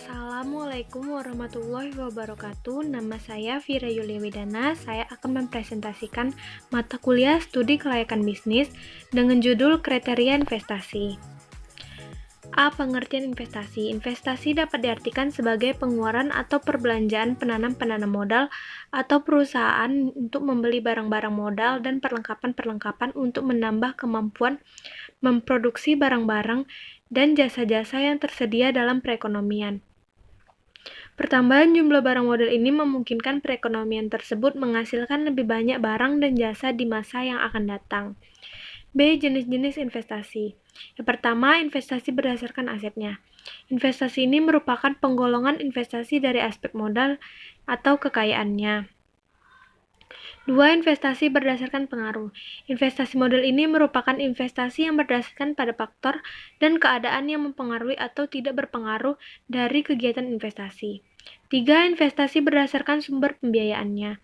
Assalamualaikum warahmatullahi wabarakatuh. Nama saya Vira Yulia Widana. Saya akan mempresentasikan mata kuliah studi kelayakan bisnis dengan judul Kriteria Investasi. A. Pengertian investasi. Investasi dapat diartikan sebagai pengeluaran atau perbelanjaan penanam modal atau perusahaan untuk membeli barang-barang modal dan perlengkapan-perlengkapan untuk menambah kemampuan memproduksi barang-barang dan jasa-jasa yang tersedia dalam perekonomian. Pertambahan jumlah barang modal ini memungkinkan perekonomian tersebut menghasilkan lebih banyak barang dan jasa di masa yang akan datang. B. Jenis-jenis investasi. Yang pertama, investasi berdasarkan asetnya. Investasi ini merupakan penggolongan investasi dari aspek modal atau kekayaannya. 2. Investasi berdasarkan pengaruh. Investasi modal ini merupakan investasi yang berdasarkan pada faktor dan keadaan yang mempengaruhi atau tidak berpengaruh dari kegiatan investasi. 3. Investasi berdasarkan sumber pembiayaannya.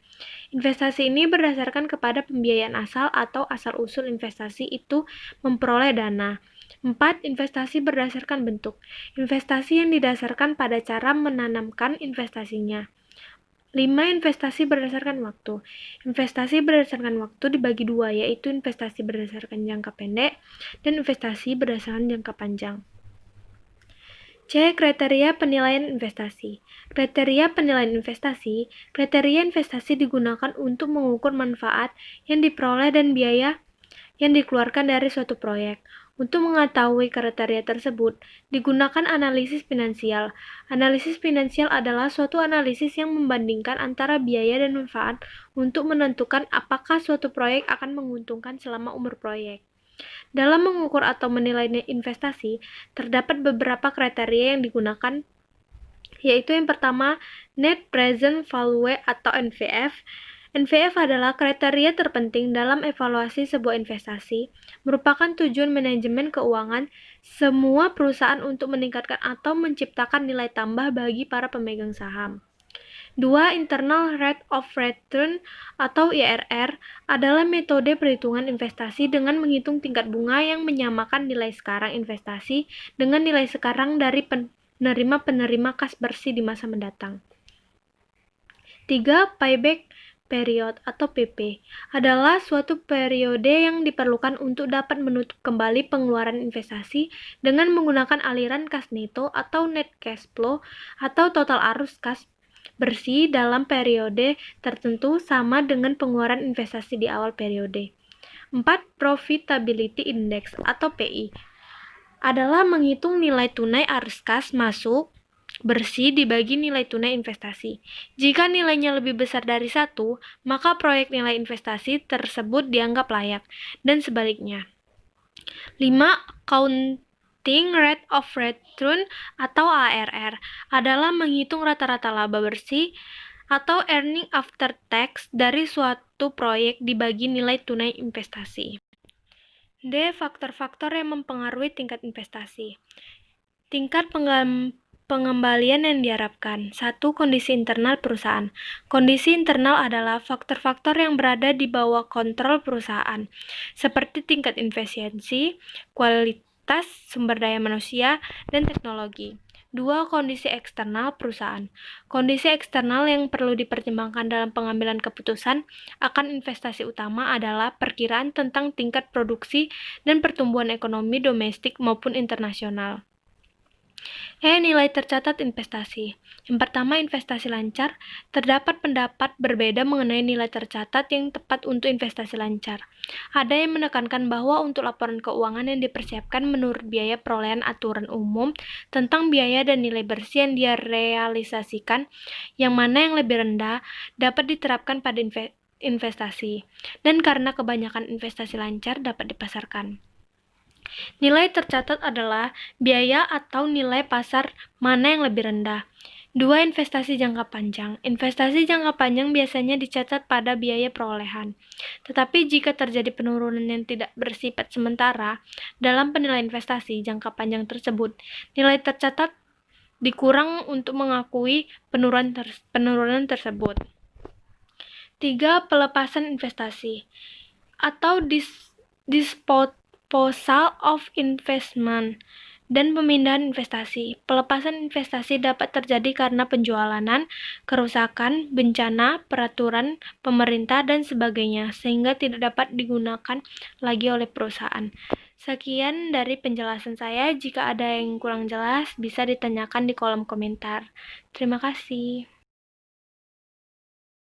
Investasi ini berdasarkan kepada pembiayaan asal atau asal-usul investasi itu memperoleh dana. 4. Investasi berdasarkan bentuk. Investasi yang didasarkan pada cara menanamkan investasinya. 5. Investasi berdasarkan waktu. Investasi berdasarkan waktu dibagi dua, yaitu investasi berdasarkan jangka pendek dan investasi berdasarkan jangka panjang. C. Kriteria penilaian investasi. Kriteria penilaian investasi. Kriteria investasi digunakan untuk mengukur manfaat yang diperoleh dan biaya yang dikeluarkan dari suatu proyek. Untuk mengetahui kriteria tersebut, digunakan analisis finansial. Analisis finansial adalah suatu analisis yang membandingkan antara biaya dan manfaat untuk menentukan apakah suatu proyek akan menguntungkan selama umur proyek. Dalam mengukur atau menilai investasi, terdapat beberapa kriteria yang digunakan, yaitu yang pertama, Net Present Value atau NPV. NPV adalah kriteria terpenting dalam evaluasi sebuah investasi, merupakan tujuan manajemen keuangan semua perusahaan untuk meningkatkan atau menciptakan nilai tambah bagi para pemegang saham. 2. Internal Rate of Return atau IRR adalah metode perhitungan investasi dengan menghitung tingkat bunga yang menyamakan nilai sekarang investasi dengan nilai sekarang dari penerima kas bersih di masa mendatang. 3. Payback Period atau PP adalah suatu periode yang diperlukan untuk dapat menutup kembali pengeluaran investasi dengan menggunakan aliran kas neto atau net cash flow atau total arus kas bersih dalam periode tertentu sama dengan pengeluaran investasi di awal periode. 4. Profitability Index atau PI adalah menghitung nilai tunai arus kas masuk bersih dibagi nilai tunai investasi. Jika nilainya lebih besar dari 1, maka proyek nilai investasi tersebut dianggap layak, dan sebaliknya. 5. Accounting Rate of Return atau ARR adalah menghitung rata-rata laba bersih atau earning after tax dari suatu proyek dibagi nilai tunai investasi. D. Faktor-faktor yang mempengaruhi tingkat investasi. Tingkat pengembalian yang diharapkan. 1. Kondisi internal perusahaan. Kondisi internal adalah faktor-faktor yang berada di bawah kontrol perusahaan, seperti tingkat efisiensi, kualitas sumber daya manusia, dan teknologi. 2. Kondisi eksternal perusahaan. Kondisi eksternal yang perlu dipertimbangkan dalam pengambilan keputusan akan investasi utama adalah perkiraan tentang tingkat produksi dan pertumbuhan ekonomi domestik maupun internasional. Nilai tercatat investasi. Yang pertama, investasi lancar. Terdapat pendapat berbeda mengenai nilai tercatat yang tepat untuk investasi lancar. Ada yang menekankan bahwa untuk laporan keuangan yang dipersiapkan menurut biaya perolehan aturan umum tentang biaya dan nilai bersih yang direalisasikan, yang mana yang lebih rendah dapat diterapkan pada investasi, dan karena kebanyakan investasi lancar dapat dipasarkan. Nilai tercatat adalah biaya atau nilai pasar mana yang lebih rendah. 2. Investasi jangka panjang. Investasi jangka panjang biasanya dicatat pada biaya perolehan. Tetapi jika terjadi penurunan yang tidak bersifat sementara dalam penilaian investasi jangka panjang tersebut, nilai tercatat dikurang untuk mengakui penurunan tersebut. 3. Pelepasan investasi atau disposal of investment. dan pemindahan investasi. Pelepasan investasi dapat terjadi karena penjualanan, kerusakan, bencana, peraturan pemerintah, dan sebagainya, sehingga tidak dapat digunakan lagi oleh perusahaan. Sekian dari penjelasan saya. Jika ada yang kurang jelas, bisa ditanyakan di kolom komentar. Terima kasih.